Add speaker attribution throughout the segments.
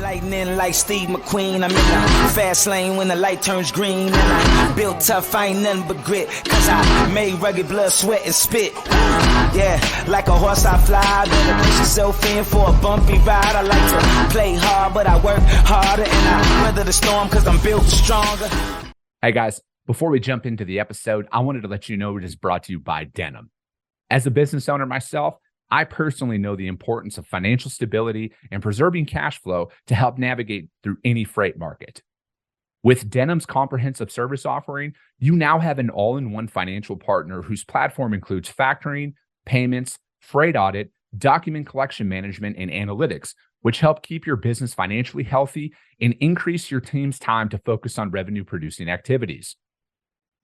Speaker 1: Lightning like Steve McQueen. I'm in the fast lane when the light turns green. And I built tough, I ain't nothing but grit. Cause I made rugged blood, sweat, and spit. Yeah, like a horse I fly. Better push yourself in for a bumpy ride. I like to play hard, but I work harder. And I weather the storm cause I'm built stronger.
Speaker 2: Hey guys, before we jump into the episode, I wanted to let you know it is brought to you by Denim. As a business owner myself, I personally know the importance of financial stability and preserving cash flow to help navigate through any freight market. With Denim's comprehensive service offering, you now have an all-in-one financial partner whose platform includes factoring, payments, freight audit, document collection management, and analytics, which help keep your business financially healthy and increase your team's time to focus on revenue-producing activities.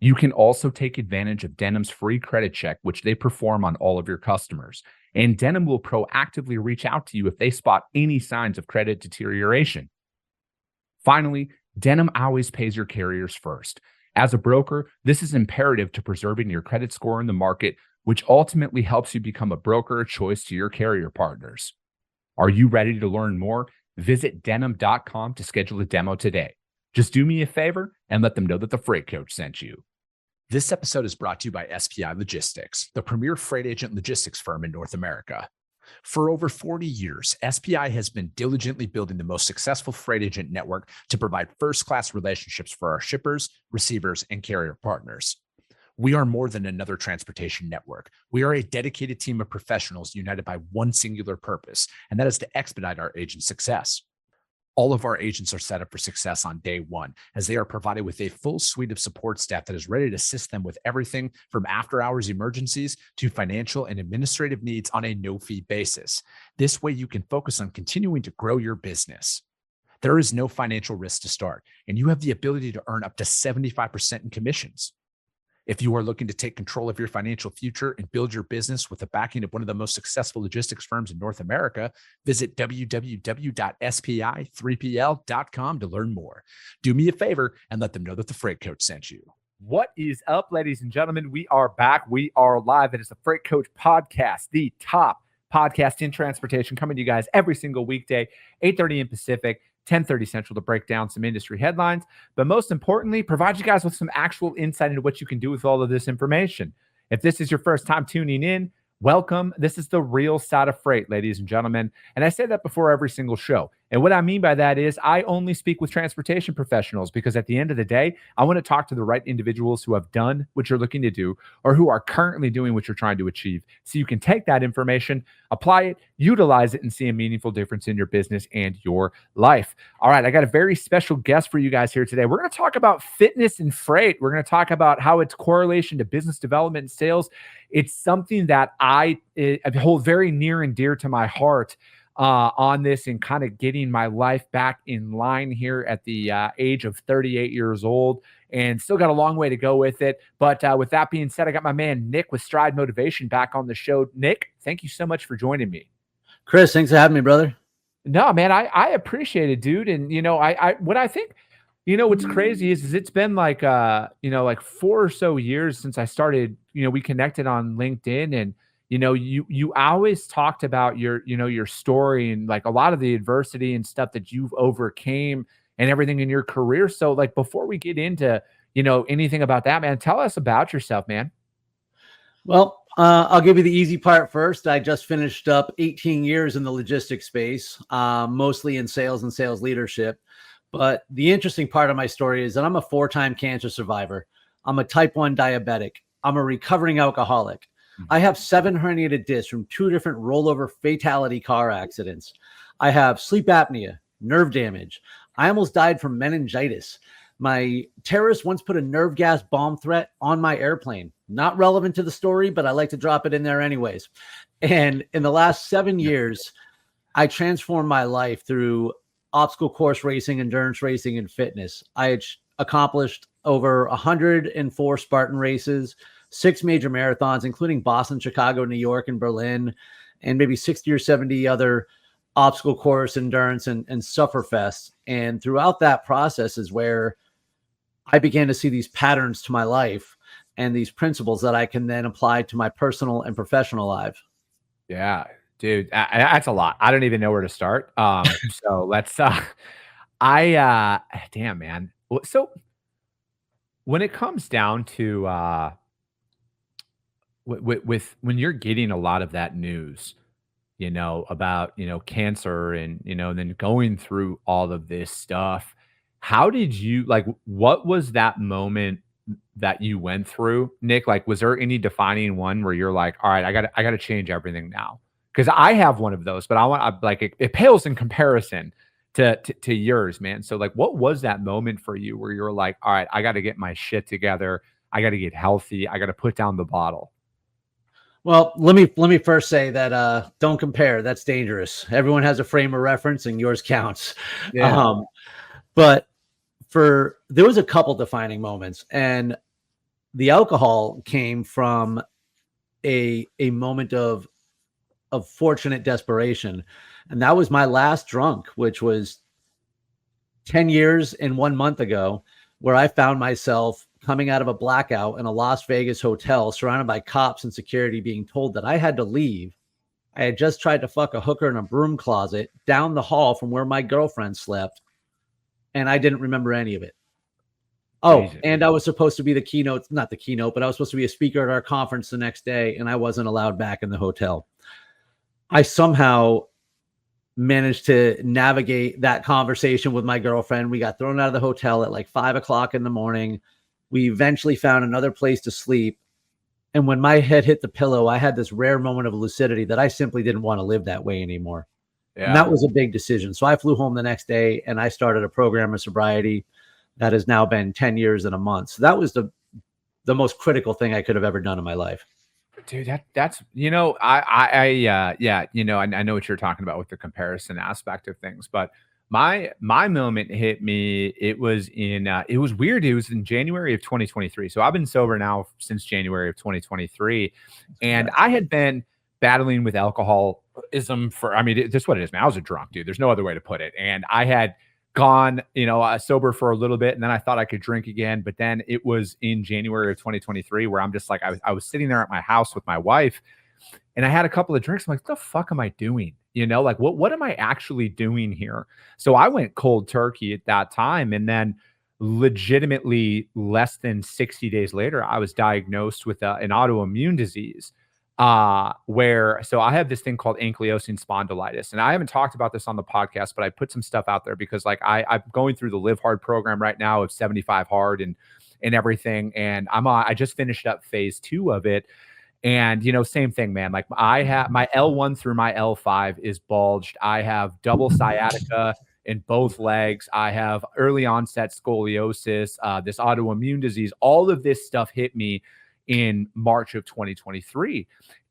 Speaker 2: You can also take advantage of Denim's free credit check, which they perform on all of your customers. And Denim will proactively reach out to you if they spot any signs of credit deterioration. Finally, Denim always pays your carriers first. As a broker, this is imperative to preserving your credit score in the market, which ultimately helps you become a broker of choice to your carrier partners. Are you ready to learn more? Visit denim.com to schedule a demo today. Just do me a favor and let them know that the Freight Coach sent you.
Speaker 3: This episode is brought to you by SPI Logistics, the premier freight agent logistics firm in North America. For over 40 years, SPI has been diligently building the most successful freight agent network to provide first-class relationships for our shippers, receivers, and carrier partners. We are more than another transportation network. We are a dedicated team of professionals united by one singular purpose, and that is to expedite our agents' success. All of our agents are set up for success on day one, as they are provided with a full suite of support staff that is ready to assist them with everything from after-hours emergencies to financial and administrative needs on a no-fee basis. This way, you can focus on continuing to grow your business. There is no financial risk to start, and you have the ability to earn up to 75% in commissions. If you are looking to take control of your financial future and build your business with the backing of one of the most successful logistics firms in North America, visit www.spi3pl.com to learn more. Do me a favor and let them know that the Freight Coach sent you.
Speaker 2: What is up, ladies and gentlemen? We are back. We are live. It is the Freight Coach Podcast, the top podcast in transportation, coming to you guys every single weekday, 8:30 in Pacific, 10:30 Central, to break down some industry headlines, but most importantly, provide you guys with some actual insight into what you can do with all of this information. If this is your first time tuning in, welcome. This is the real side of freight, ladies and gentlemen. And I say that before every single show. And what I mean by that is I only speak with transportation professionals because at the end of the day, I want to talk to the right individuals who have done what you're looking to do or who are currently doing what you're trying to achieve. So you can take that information, apply it, utilize it, and see a meaningful difference in your business and your life. All right, I got a very special guest for you guys here today. We're going to talk about fitness and freight. We're going to talk about how its correlation to business development and sales. It's something that I hold very near and dear to my heart on this and kind of getting my life back in line here at the age of 38 years old, and still got a long way to go with it. But with that being said, I got my man Nick with Stride Motivation back on the show. Nick, thank you so much for joining me.
Speaker 4: Chris, thanks for having me, brother.
Speaker 2: No, man, I appreciate it, dude. And what I think, what's crazy is it's been like 4 or so years since I started. We connected on LinkedIn, and you always talked about your story and like a lot of the adversity and stuff that you've overcame and everything in your career. So like before we get into, anything about that, man, tell us about yourself, man.
Speaker 4: Well, I'll give you the easy part first. I just finished up 18 years in the logistics space, mostly in sales and sales leadership. But the interesting part of my story is that I'm a 4-time cancer survivor. I'm a type 1 diabetic. I'm a recovering alcoholic. I have 7 herniated discs from 2 different rollover fatality car accidents. I have sleep apnea, nerve damage. I almost died from meningitis. My terrorist once put a nerve gas bomb threat on my airplane. Not relevant to the story, but I like to drop it in there anyways. And in the last 7 years, I transformed my life through obstacle course racing, endurance racing, and fitness. I accomplished over 104 Spartan races, 6 major marathons, including Boston, Chicago, New York, and Berlin, and maybe 60 or 70 other obstacle course, endurance, and sufferfests. And throughout that process is where I began to see these patterns to my life and these principles that I can then apply to my personal and professional life.
Speaker 2: Yeah. Dude, that's a lot. I don't even know where to start. So let's, damn, man. So when it comes down to, with when you're getting a lot of that news, about, cancer and, then going through all of this stuff, how did you like, what was that moment that you went through, Nick? Like, was there any defining one where you're like, all right, I gotta change everything now? Because I have one of those, but it pales in comparison to yours, man. So like, what was that moment for you where you're like, all right, I got to get my shit together. I got to get healthy. I got to put down the bottle.
Speaker 4: Well, let me first say that don't compare. That's dangerous. Everyone has a frame of reference, and yours counts.
Speaker 2: Yeah.
Speaker 4: But there was a couple defining moments, and the alcohol came from a moment of fortunate desperation, and that was my last drunk, which was 10 years and 1 month ago, where I found myself coming out of a blackout in a Las Vegas hotel, surrounded by cops and security, being told that I had to leave. I had just tried to fuck a hooker in a broom closet down the hall from where my girlfriend slept, and I didn't remember any of it. Oh,
Speaker 2: Jesus.
Speaker 4: And I was supposed to be not the keynote, but I was supposed to be a speaker at our conference the next day, and I wasn't allowed back in the hotel. I somehow managed to navigate that conversation with my girlfriend. We got thrown out of the hotel at like 5 o'clock in the morning. We eventually found another place to sleep. And when my head hit the pillow, I had this rare moment of lucidity that I simply didn't want to live that way anymore. Yeah. And that was a big decision. So I flew home the next day and I started a program of sobriety that has now been 10 years and a month. So that was the most critical thing I could have ever done in my life.
Speaker 2: Dude, that's, I know what you're talking about with the comparison aspect of things, but my moment hit me. It was weird. It was in January of 2023. So I've been sober now since January of 2023. And I had been battling with alcoholism that's what it is, man. I was a drunk, dude. There's no other way to put it. And I had gone, sober for a little bit, and then I thought I could drink again. But then it was in January of 2023 where I'm just like, I was sitting there at my house with my wife, and I had a couple of drinks. I'm like, what the fuck am I doing? Like, what am I actually doing here? So I went cold turkey at that time. And then legitimately less than 60 days later, I was diagnosed with an autoimmune disease. So I have this thing called ankylosing spondylitis, and I haven't talked about this on the podcast, but I put some stuff out there because like I'm going through the Live Hard program right now of 75 hard and everything. And I just finished up phase 2 of it. And, same thing, man. Like I have my L1 through my L5 is bulged. I have double sciatica in both legs. I have early onset scoliosis, this autoimmune disease. All of this stuff hit me in March of 2023.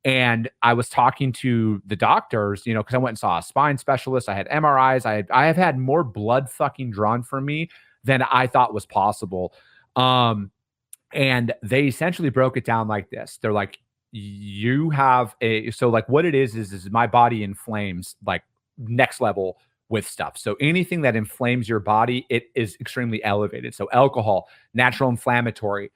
Speaker 2: And I was talking to the doctors, because I went and saw a spine specialist. I had MRIs. I have had more blood fucking drawn from me than I thought was possible. And they essentially broke it down like this. They're like, you have what it is my body inflames like next level with stuff. So anything that inflames your body, it is extremely elevated. So alcohol, natural inflammatory.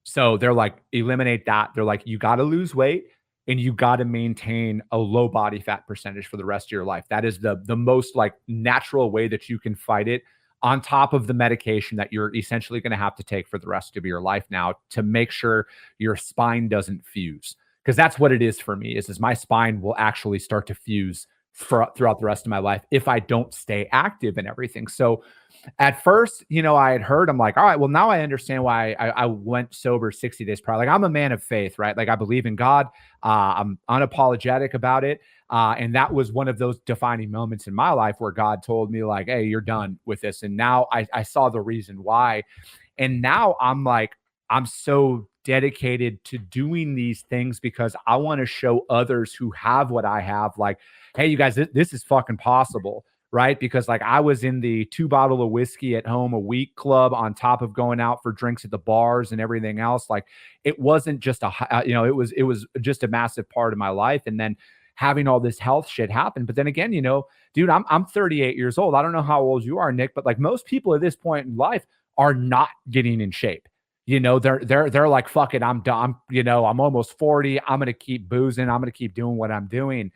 Speaker 2: So they're like, eliminate that. They're like, you got to lose weight and you got to maintain a low body fat percentage for the rest of your life. That is the most like natural way that you can fight it, on top of the medication that you're essentially going to have to take for the rest of your life now to make sure your spine doesn't fuse. Because that's what it is for me, is my spine will actually start to fuse throughout the rest of my life if I don't stay active and everything. So at first, I had heard, I'm like, all right, well, now I understand why I went sober 60 days prior. Like, I'm a man of faith, right? Like, I believe in God. I'm unapologetic about it. And that was one of those defining moments in my life where God told me like, hey, you're done with this. And now I saw the reason why. And now I'm like, I'm so dedicated to doing these things because I want to show others who have what I have, like, hey, you guys, this is fucking possible. Right. Because like I was in the 2 bottle of whiskey at home a week club on top of going out for drinks at the bars and everything else. Like it wasn't just it was just a massive part of my life. And then having all this health shit happen. But then again, dude, I'm 38 years old. I don't know how old you are, Nick, but like most people at this point in life are not getting in shape. They're like, fuck it, I'm done. I'm almost 40. I'm going to keep boozing. I'm going to keep doing what I'm doing.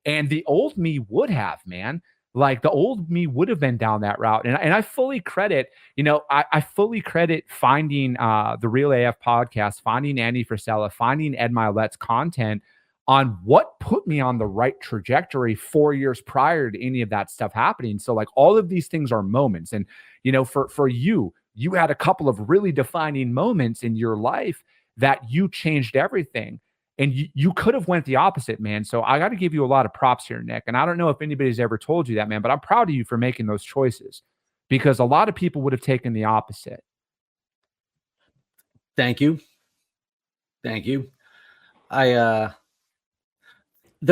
Speaker 2: And the old me would have, man. Like the old me would have been down that route. And I fully credit, I fully credit finding the Real AF podcast, finding Andy Frisella, finding Ed Milet's content on what put me on the right trajectory 4 years prior to any of that stuff happening. So like all of these things are moments. And, for you had a couple of really defining moments in your life that you changed everything. And you could have went the opposite, man. So I got to give you a lot of props here, Nick. And I don't know if anybody's ever told you that, man, but I'm proud of you for making those choices because a lot of people would have taken the opposite.
Speaker 4: Thank you. Thank you. There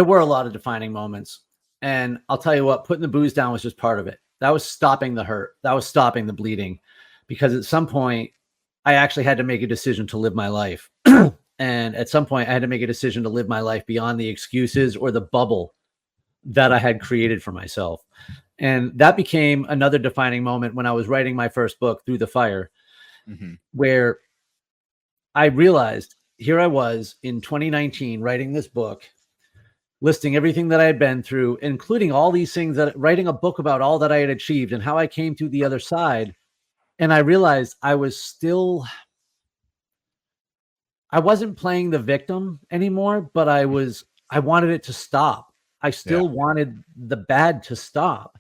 Speaker 4: were a lot of defining moments, and I'll tell you what, putting the booze down was just part of it. That was stopping the hurt. That was stopping the bleeding, because at some point I actually had to make a decision to live my life. And at some point I had to make a decision to live my life beyond the excuses or the bubble that I had created for myself. And that became another defining moment when I was writing my first book, Through the Fire, where I realized here I was in 2019 writing this book, listing everything that I had been through, including all these things, writing a book about all that I had achieved and how I came through the other side. And I realized I wasn't playing the victim anymore, but I wanted it to stop. I still wanted the bad to stop.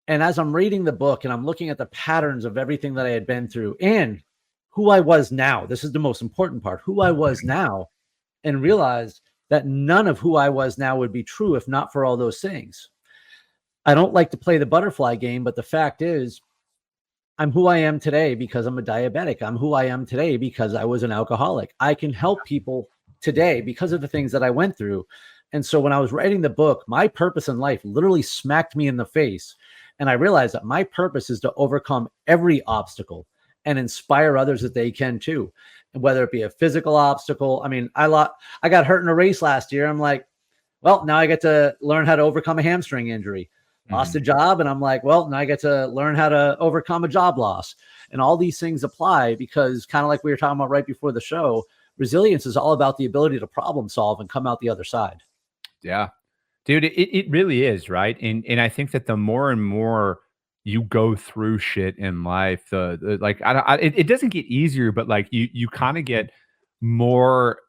Speaker 4: And as I'm reading the book and I'm looking at the patterns of everything that I had been through and who I was now, this is the most important part, who I was now, and realized that none of who I was now would be true if not for all those things. I don't like to play the butterfly game, but the fact is, I'm who I am today because I'm a diabetic. I'm who I am today because I was an alcoholic. I can help people today because of the things that I went through. And so when I was writing the book, my purpose in life literally smacked me in the face. And I realized that my purpose is to overcome every obstacle and inspire others that they can too. And whether it be a physical obstacle. I mean, I got hurt in a race last year. I'm like, well, now I get to learn how to overcome a hamstring injury. Lost a job, and I'm like, well, now I get to learn how to overcome a job loss. And all these things apply because, kind of like we were talking about right before the show, resilience is all about the ability to problem solve and come out the other side.
Speaker 2: Yeah, dude, it really is, right? And I think that the more and more you go through shit in life, it doesn't get easier, but like you kind of get more,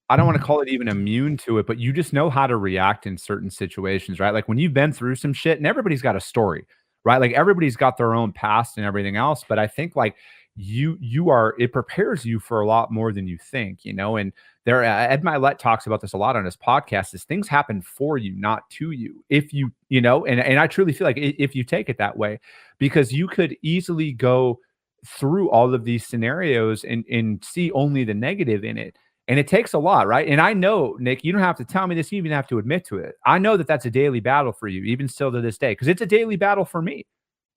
Speaker 2: I don't want to call it even immune to it, but you just know how to react in certain situations, right? Like when you've been through some shit, and everybody's got a story, right? Like everybody's got their own past and everything else. But I think like it prepares you for a lot more than you think, and Ed Milet talks about this a lot on his podcast, is things happen for you, not to you. If you, and I truly feel like if you take it that way, because you could easily go through all of these scenarios and see only the negative in it. And it takes a lot, right? And I know, Nick, you don't have to tell me this, you even have to admit to it. I know that that's a daily battle for you, even still to this day, because it's a daily battle for me.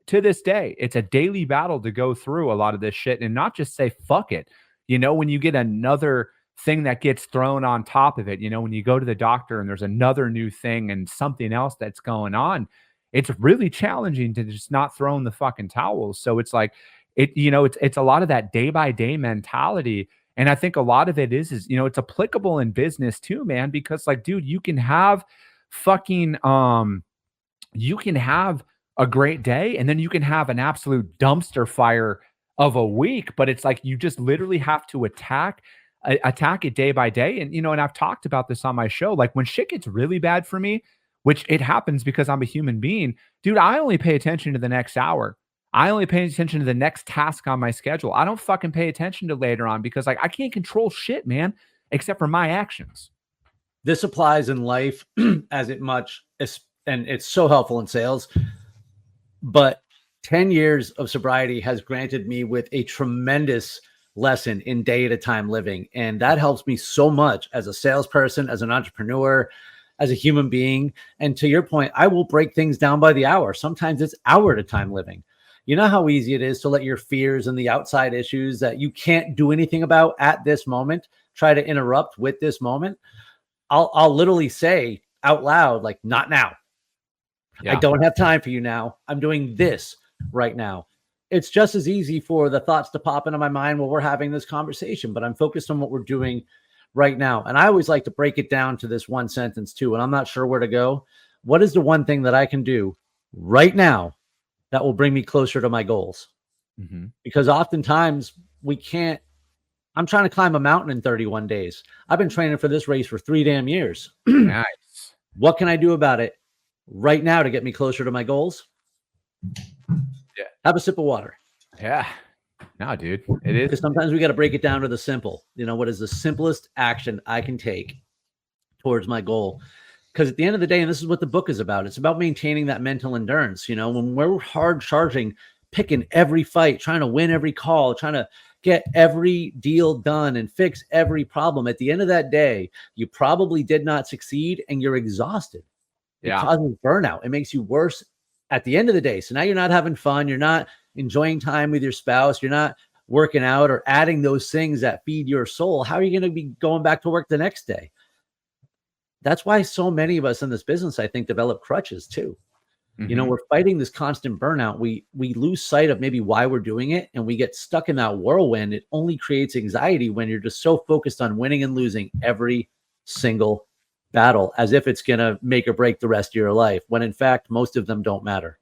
Speaker 2: To this day, it's a daily battle to go through a lot of this shit and not just say, fuck it. When you get another thing that gets thrown on top of it, when you go to the doctor and there's another new thing and something else that's going on, it's really challenging to just not throw in the fucking towels. So it's like, it's a lot of that day by day mentality. And I think a lot of it is it's applicable in business too, man, because like, dude, you can have a great day and then you can have an absolute dumpster fire of a week, but it's like, you just literally have to attack it day by day. And, and I've talked about this on my show, like when shit gets really bad for me, which it happens because I'm a human being, dude, I only pay attention to the next hour. I only pay attention to the next task on my schedule. I don't fucking pay attention to later on because like I can't control shit, man, except for my actions.
Speaker 4: This applies in life as it much as, and it's so helpful in sales, but 10 years of sobriety has granted me with a tremendous lesson in day at a time living. And that helps me so much as a salesperson, as an entrepreneur, as a human being. And to your point, I will break things down by the hour. Sometimes it's hour at a time living. You know how easy it is to let your fears and the outside issues that you can't do anything about at this moment try to interrupt with this moment. I'll literally say out loud, like, not now. Yeah. I don't have time for you now. I'm doing this right now. It's just as easy for the thoughts to pop into my mind while we're having this conversation, but I'm focused on what we're doing right now. And I always like to break it down to this one sentence too. And I'm not sure where to go. What is the one thing that I can do right now that will bring me closer to my goals?
Speaker 2: Mm-hmm.
Speaker 4: Because oftentimes we can't. I'm trying to climb a mountain in 31 days. I've been training for this race for 3 damn years.
Speaker 2: Nice.
Speaker 4: What can I do about it right now to get me closer to my goals?
Speaker 2: Yeah.
Speaker 4: Have a sip of water.
Speaker 2: Yeah. No, dude. It is.
Speaker 4: Because sometimes we got to break it down to the simple. You know, what is the simplest action I can take towards my goal? Because at the end of the day, and this is what the book is about, it's about maintaining that mental endurance. You know, when we're hard charging, picking every fight, trying to win every call, trying to get every deal done and fix every problem. At the end of that day, you probably did not succeed and you're exhausted. It causes burnout. It makes you worse at the end of the day. So now you're not having fun. You're not enjoying time with your spouse. You're not working out or adding those things that feed your soul. How are you going to be going back to work the next day? That's why so many of us in this business, I think, develop crutches too. You know, we're fighting this constant burnout. We lose sight of maybe why we're doing it, and we get stuck in that whirlwind. It only creates anxiety when you're just so focused on winning and losing every single battle, as if it's going to make or break the rest of your life, when in fact, most of them don't matter.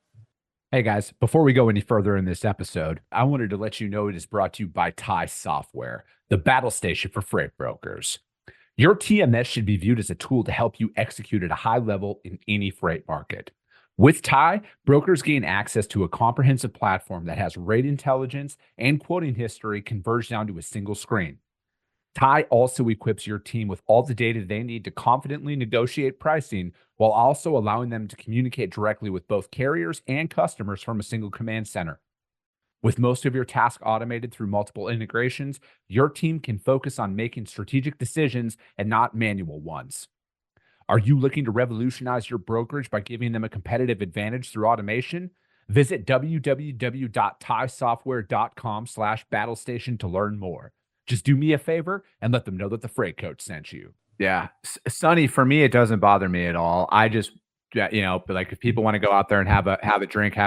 Speaker 2: Hey guys, before we go any further in this episode, I wanted to let you know it is brought to you by TIE Software, the battle station for freight brokers. Your TMS should be viewed as a tool to help you execute at a high level in any freight market. With TIE, brokers gain access to a comprehensive platform that has rate intelligence and quoting history converged down to a single screen. TIE also equips your team with all the data they need to confidently negotiate pricing while also allowing them to communicate directly with both carriers and customers from a single command center. With most of your tasks automated through multiple integrations, your team can focus on making strategic decisions and not manual ones. Are you looking to revolutionize your brokerage by giving them a competitive advantage through automation? Visit www.tiesoftware.com/battlestation to learn more. Just do me a favor and let them know that the Freight Coach sent you.
Speaker 5: Yeah. Sonny, for me, it doesn't bother me at all. I just, you know, like if people want to go out there and have a drink,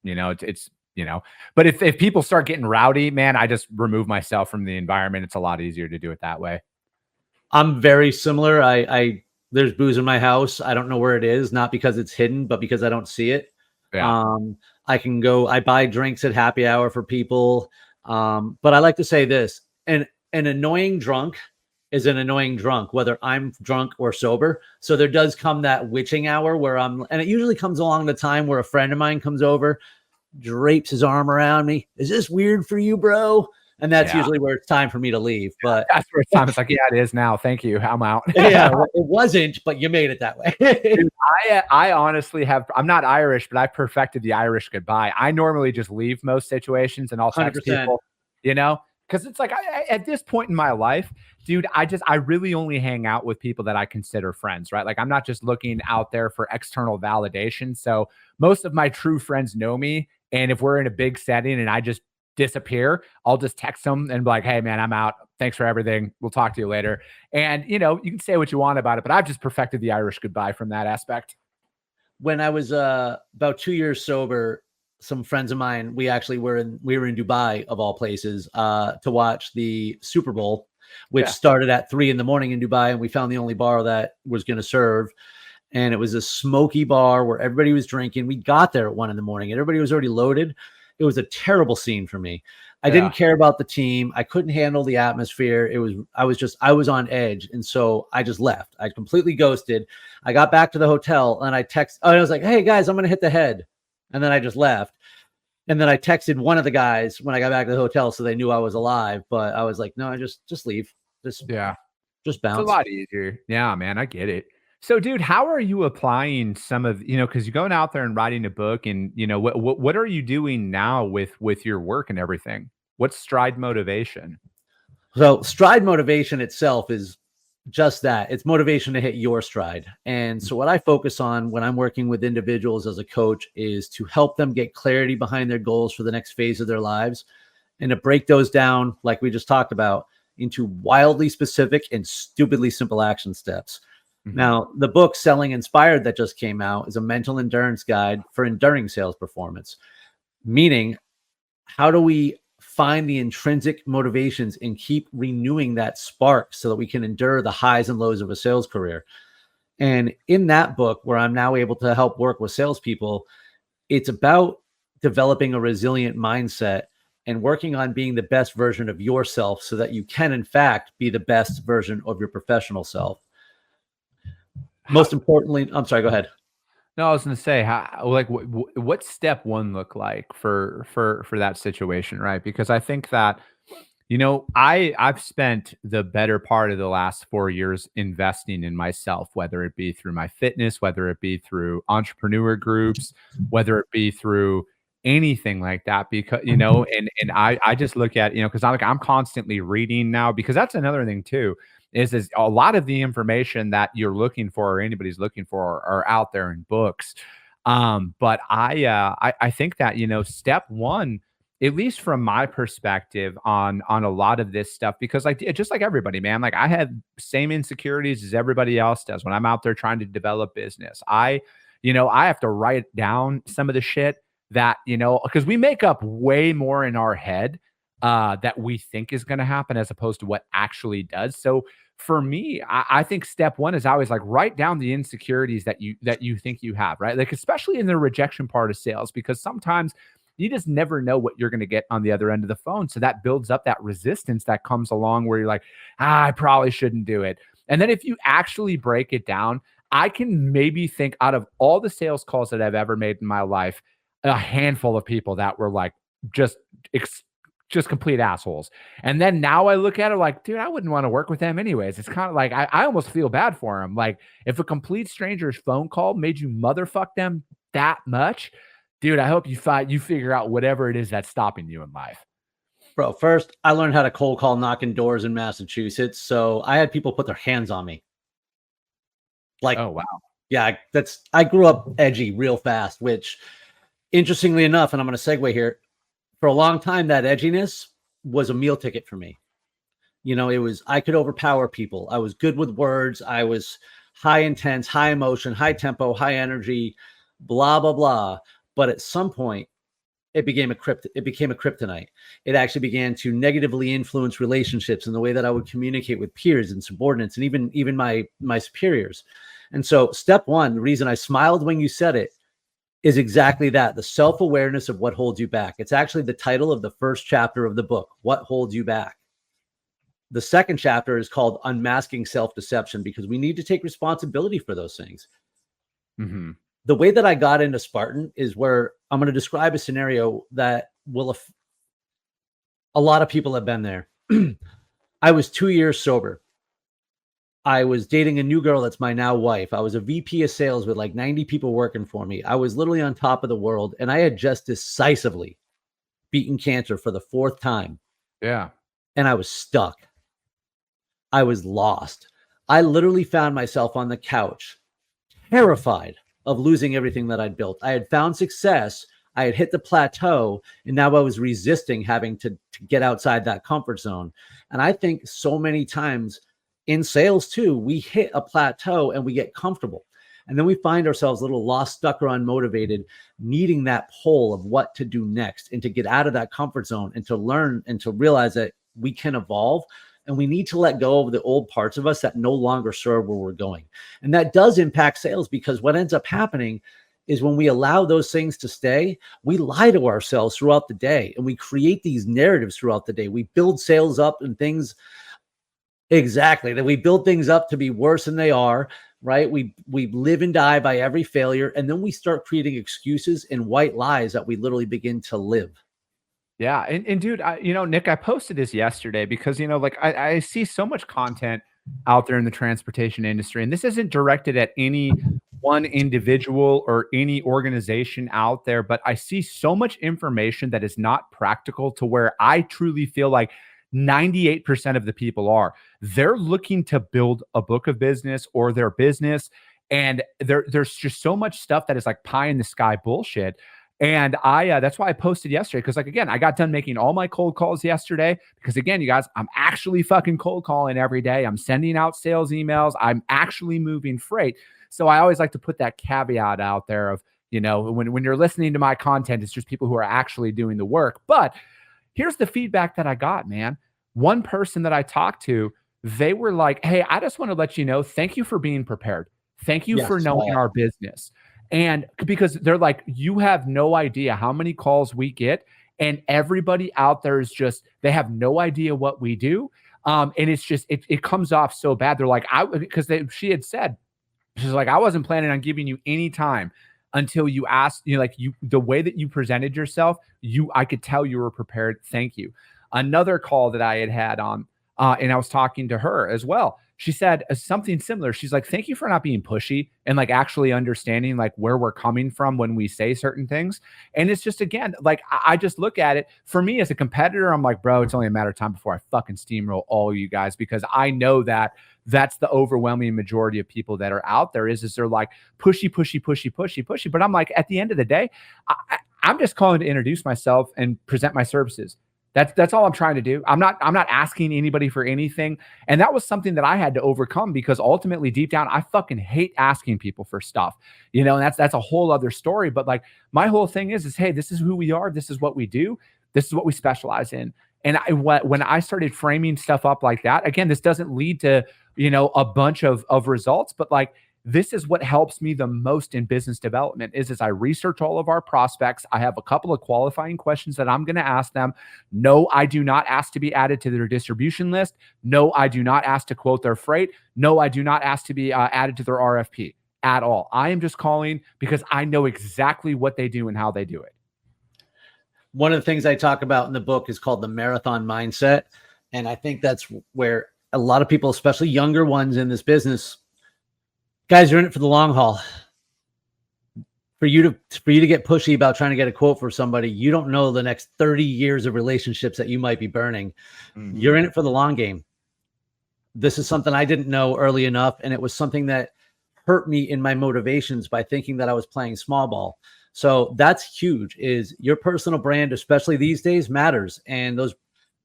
Speaker 5: you know, it's, you know, but if people start getting rowdy, man, I just remove myself from the environment. It's a lot easier to do it that way.
Speaker 4: I'm very similar. There's booze in my house. I don't know where it is, not because it's hidden, but because I don't see it.
Speaker 2: Yeah.
Speaker 4: I buy drinks at happy hour for people. But I like to say this, an annoying drunk is an annoying drunk, whether I'm drunk or sober. So there does come that witching hour where and it usually comes along the time where a friend of mine comes over, drapes his arm around me. Is this weird for you, bro? And that's usually where it's time for me to leave. But
Speaker 2: that's where it's time. It's like, yeah, it is now. Thank you. I'm out.
Speaker 4: Yeah, well, it wasn't, but you made it that way.
Speaker 2: Dude, I honestly I'm not Irish, but I perfected the Irish goodbye. I normally just leave most situations and I'll text
Speaker 4: 100%.
Speaker 2: people, you know, because it's like at this point in my life, dude, I really only hang out with people that I consider friends, right? Like I'm not just looking out there for external validation. So most of my true friends know me. And if we're in a big setting and I just disappear, I'll just text them and be like, hey man, I'm out. Thanks for everything. We'll talk to you later. And you know, you can say what you want about it, but I've just perfected the Irish goodbye from that aspect.
Speaker 4: When I was about 2 years sober, some friends of mine, we were in Dubai of all places to watch the Super Bowl, which started at 3 a.m. in Dubai, and we found the only bar that was going to serve. And it was a smoky bar where everybody was drinking. We got there at 1 a.m. and everybody was already loaded. It was a terrible scene for me. I didn't care about the team. I couldn't handle the atmosphere. I was on edge. And so I just left. I completely ghosted. I got back to the hotel and I was like, hey guys, I'm going to hit the head. And then I just left. And then I texted one of the guys when I got back to the hotel, so they knew I was alive. But I was like, no, just leave. Just bounce.
Speaker 2: It's a lot easier. Yeah, man, I get it. So, dude, how are you applying some of, you know, because you're going out there and writing a book and, you know, what are you doing now with your work and everything? What's Stride Motivation?
Speaker 4: So Stride Motivation itself is just that. It's motivation to hit your stride. And so what I focus on when I'm working with individuals as a coach is to help them get clarity behind their goals for the next phase of their lives and to break those down, like we just talked about, into wildly specific and stupidly simple action steps. Now, the book Selling Inspired that just came out is a mental endurance guide for enduring sales performance, meaning how do we find the intrinsic motivations and keep renewing that spark so that we can endure the highs and lows of a sales career. And in that book, where I'm now able to help work with salespeople, it's about developing a resilient mindset and working on being the best version of yourself so that you can, in fact, be the best version of your professional self. Most importantly, I'm sorry, go ahead.
Speaker 5: No, I was going to say, what step one look like for that situation, right? Because I think that, I've spent the better part of the last 4 years investing in myself, whether it be through my fitness, whether it be through entrepreneur groups, whether it be through anything like that, because, and I just look at, because I'm constantly reading now, because that's another thing too, is a lot of the information that you're looking for or anybody's looking for are out there in books. But I think that, step one, at least from my perspective on a lot of this stuff, because just like everybody, man, like I have same insecurities as everybody else does when I'm out there trying to develop business. I have to write down some of the shit that, because we make up way more in our head that we think is going to happen as opposed to what actually does. So for me, I think step one is always like write down the insecurities that you think you have, right? Like, especially in the rejection part of sales, because sometimes you just never know what you're going to get on the other end of the phone. So that builds up that resistance that comes along where you're like, I probably shouldn't do it. And then if you actually break it down, I can maybe think out of all the sales calls that I've ever made in my life, a handful of people that were like, just complete assholes. And then now I look at it like, dude, I wouldn't want to work with them anyways. It's kind of like, I almost feel bad for them. Like if a complete stranger's phone call made you motherfuck them that much, dude, I hope you figure out whatever it is that's stopping you in life.
Speaker 4: Bro, first, I learned how to cold call knocking doors in Massachusetts. So I had people put their hands on me. Like, oh, wow. Yeah, I grew up edgy real fast, which interestingly enough, and I'm going to segue here, for a long time, that edginess was a meal ticket for me. I could overpower people. I was good with words. I was high intense, high emotion, high tempo, high energy, blah, blah, blah. But at some point, it became a kryptonite. It actually began to negatively influence relationships and the way that I would communicate with peers and subordinates and even my superiors. And so step one, the reason I smiled when you said it, is exactly that, the self-awareness of what holds you back. It's actually the title of the first chapter of the book, What Holds You Back. The second chapter is called Unmasking Self-Deception, because we need to take responsibility for those things. Mm-hmm. The way that I got into Spartan is where I'm going to describe a scenario that a lot of people have been there. I was 2 years sober. I was dating a new girl that's my now wife. I was a VP of sales with like 90 people working for me. I was literally on top of the world, and I had just decisively beaten cancer for the 4th time.
Speaker 5: Yeah.
Speaker 4: And I was stuck. I was lost. I literally found myself on the couch, terrified of losing everything that I'd built. I had found success. I had hit the plateau, and now I was resisting having to get outside that comfort zone. And I think so many times in sales too, we hit a plateau and we get comfortable. And then we find ourselves a little lost, stuck, or unmotivated, needing that pull of what to do next and to get out of that comfort zone and to learn and to realize that we can evolve. And we need to let go of the old parts of us that no longer serve where we're going. And that does impact sales, because what ends up happening is when we allow those things to stay, we lie to ourselves throughout the day and we create these narratives throughout the day. We build sales up and things. Exactly. That we build things up to be worse than they are, right? We live and die by every failure. And then we start creating excuses and white lies that we literally begin to live.
Speaker 5: Yeah. And dude, Nick, I posted this yesterday because, I see so much content out there in the transportation industry, and this isn't directed at any one individual or any organization out there, but I see so much information that is not practical to where I truly feel like 98% of the people they're looking to build a book of business or their business. And there's just so much stuff that is like pie in the sky bullshit. And that's why I posted yesterday. Cause again, I got done making all my cold calls yesterday because again, you guys, I'm actually fucking cold calling every day. I'm sending out sales emails. I'm actually moving freight. So I always like to put that caveat out there of, when you're listening to my content, it's just people who are actually doing the work. But here's the feedback that I got, man. One person that I talked to, they were like, hey, I just want to let you know, thank you for being prepared. Thank you for knowing our business. And because they're like, you have no idea how many calls we get. And everybody out there is just, they have no idea what we do. And it's just, it comes off so bad. They're like, she had said, she's like, I wasn't planning on giving you any time until you asked, the way that you presented yourself, I could tell you were prepared. Thank you. Another call that I had on, and I was talking to her as well. She said something similar. She's like, thank you for not being pushy and like actually understanding like where we're coming from when we say certain things. And it's just, again, like I just look at it for me as a competitor. I'm like, bro, it's only a matter of time before I fucking steamroll all you guys, because I know that that's the overwhelming majority of people that are out there is they're like pushy. But I'm like, at the end of the day, I'm just calling to introduce myself and present my services. That's all I'm trying to do. I'm not asking anybody for anything. And that was something that I had to overcome, because ultimately deep down, I fucking hate asking people for stuff, and that's a whole other story. But like my whole thing is, hey, this is who we are. This is what we do. This is what we specialize in. And when I started framing stuff up like that, again, this doesn't lead to, a bunch of results, but like, this is what helps me the most in business development is I research all of our prospects. I have a couple of qualifying questions that I'm going to ask them. No, I do not ask to be added to their distribution list. No, I do not ask to quote their freight. No, I do not ask to be added to their RFP at all. I am just calling because I know exactly what they do and how they do it.
Speaker 4: One of the things I talk about in the book is called the marathon mindset. And I think that's where a lot of people, especially younger ones in this business, guys are in it for the long haul. For you to get pushy about trying to get a quote for somebody, you don't know the next 30 years of relationships that you might be burning. Mm-hmm. You're in it for the long game. This is something I didn't know early enough, and it was something that hurt me in my motivations by thinking that I was playing small ball. So that's huge, is your personal brand, especially these days, matters. And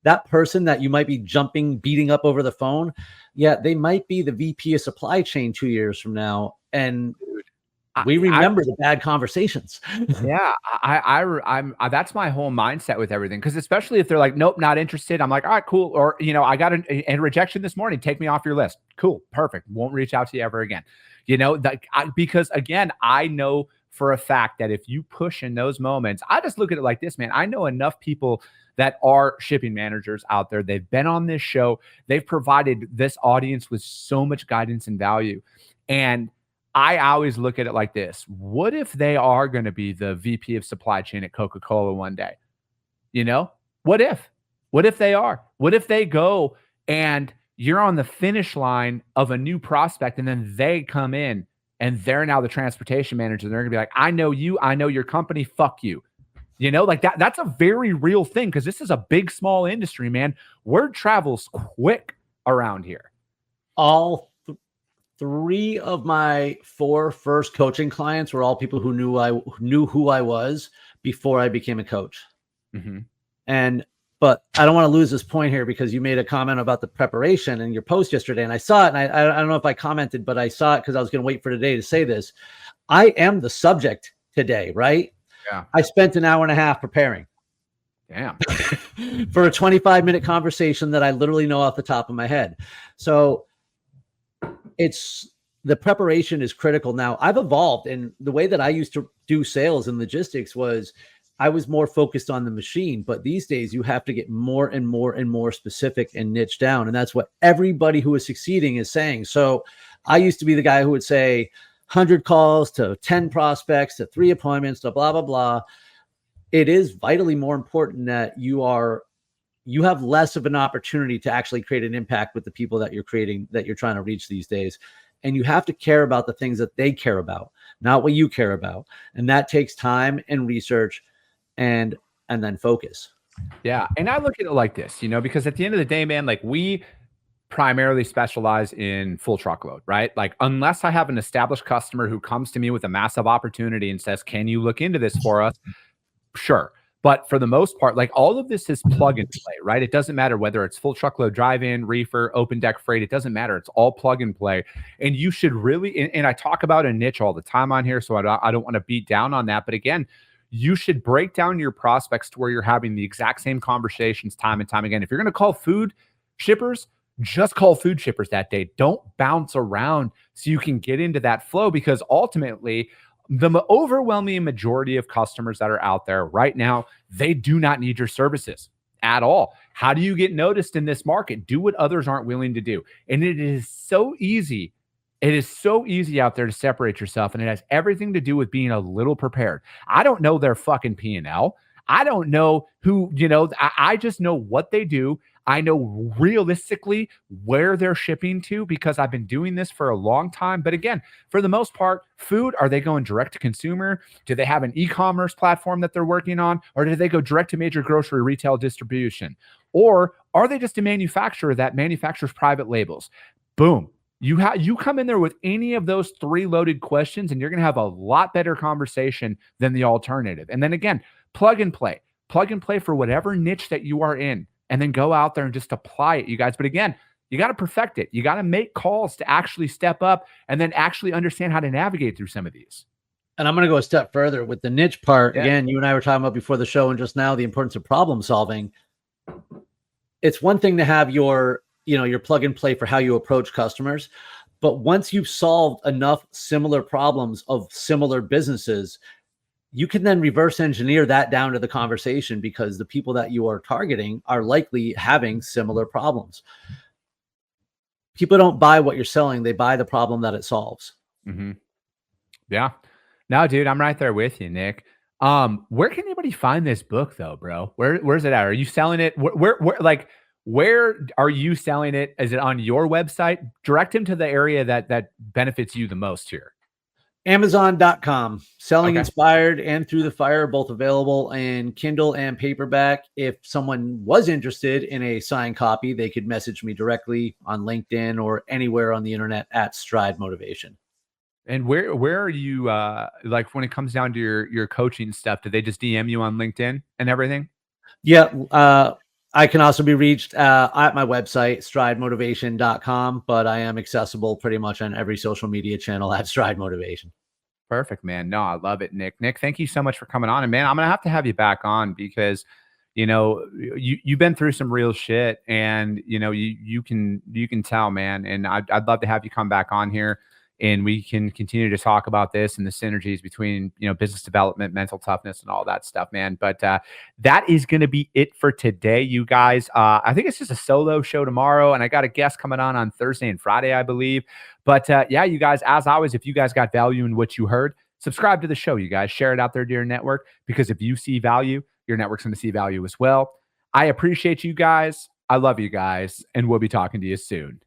Speaker 4: that person that you might be beating up over the phone, yeah, they might be the VP of supply chain 2 years from now. And we remember the bad conversations.
Speaker 5: Yeah. I'm that's my whole mindset with everything. Cause especially if they're like, nope, not interested. I'm like, all right, cool. Or, I got a rejection this morning. Take me off your list. Cool. Perfect. Won't reach out to you ever again. Because again, I know for a fact that if you push in those moments, I just look at it like this, man. I know enough people that are shipping managers out there. They've been on this show. They've provided this audience with so much guidance and value. And I always look at it like this. What if they are going to be the VP of supply chain at Coca-Cola one day? What if they are? What if they go and you're on the finish line of a new prospect, and then they come in and they're now the transportation manager. They're going to be like, I know you, I know your company, fuck you. Like that's a very real thing, because this is a big, small industry, man. Word travels quick around here.
Speaker 4: All three of my 4 first coaching clients were all people who knew who I was before I became a coach. Mm-hmm. But I don't want to lose this point here, because you made a comment about the preparation in your post yesterday, and I saw it, and I don't know if I commented, but I saw it because I was going to wait for today to say this. I am the subject today, right?
Speaker 5: Yeah.
Speaker 4: I spent an hour and a half preparing.
Speaker 5: Damn.
Speaker 4: For a 25-minute conversation that I literally know off the top of my head. So the preparation is critical. Now, I've evolved, and the way that I used to do sales and logistics was I was more focused on the machine, but these days you have to get more and more and more specific and niche down. And that's what everybody who is succeeding is saying. So I used to be the guy who would say 100 calls to 10 prospects to 3 appointments to blah, blah, blah. It is vitally more important that you have less of an opportunity to actually create an impact with the people that you're trying to reach these days. And you have to care about the things that they care about, not what you care about. And that takes time and research and then focus.
Speaker 5: Yeah. And I look at it like this, because at the end of the day, man, like we primarily specialize in full truckload, right? Like unless I have an established customer who comes to me with a massive opportunity and says, can you look into this for us? Sure. But for the most part, like all of this is plug and play, right? It doesn't matter whether it's full truckload, drive-in, reefer, open deck freight. It doesn't matter. It's all plug and play. And you should really, and I talk about a niche all the time on here, so I don't want to beat down on that. But again, you should break down your prospects to where you're having the exact same conversations time and time again. If you're going to call food shippers, just call food shippers that day. Don't bounce around so you can get into that flow, because ultimately the overwhelming majority of customers that are out there right now, they do not need your services at all. How do you get noticed in this market? Do what others aren't willing to do. And it is so easy. It is so easy out there to separate yourself, and it has everything to do with being a little prepared. I don't know their fucking P&L. I don't know who, I just know what they do. I know realistically where they're shipping to because I've been doing this for a long time. But again, for the most part, food, are they going direct to consumer? Do they have an e-commerce platform that they're working on? Or do they go direct to major grocery retail distribution? Or are they just a manufacturer that manufactures private labels? Boom. You come in there with any of those three loaded questions, and you're going to have a lot better conversation than the alternative. And then again, plug and play for whatever niche that you are in, and then go out there and just apply it, you guys. But again, you got to perfect it. You got to make calls to actually step up and then actually understand how to navigate through some of these.
Speaker 4: And I'm going to go a step further with the niche part. Yeah. Again, you and I were talking about before the show and just now the importance of problem solving. It's one thing to have your plug and play for how you approach customers. But once you've solved enough similar problems of similar businesses, you can then reverse engineer that down to the conversation, because the people that you are targeting are likely having similar problems. People don't buy what you're selling. They buy the problem that it solves.
Speaker 5: Mm-hmm. Yeah. No, dude, I'm right there with you, Nick. Where can anybody find this book though, bro? Where's it at? Are you selling it? Where are you selling it? Is it on your website? Direct him to the area that benefits you the most here.
Speaker 4: Amazon.com. Selling Inspired and Through the Fire, both available in Kindle and paperback. If someone was interested in a signed copy, they could message me directly on LinkedIn or anywhere on the internet at Stride Motivation.
Speaker 5: And where are you, like when it comes down to your coaching stuff, do they just DM you on LinkedIn and everything?
Speaker 4: Yeah. I can also be reached at my website, stridemotivation.com, but I am accessible pretty much on every social media channel at Stride Motivation.
Speaker 5: Perfect, man. No, I love it, Nick. Nick, thank you so much for coming on. And man, I'm going to have you back on because, you've been through some real shit, and, you can tell, man. And I'd love to have you come back on here, and we can continue to talk about this and the synergies between, business development, mental toughness, and all that stuff, man. But that is going to be it for today, you guys. I think it's just a solo show tomorrow, and I got a guest coming on Thursday and Friday, I believe. But yeah, you guys, as always, if you guys got value in what you heard, subscribe to the show, you guys. Share it out there to your network, because if you see value, your network's going to see value as well. I appreciate you guys. I love you guys, and we'll be talking to you soon.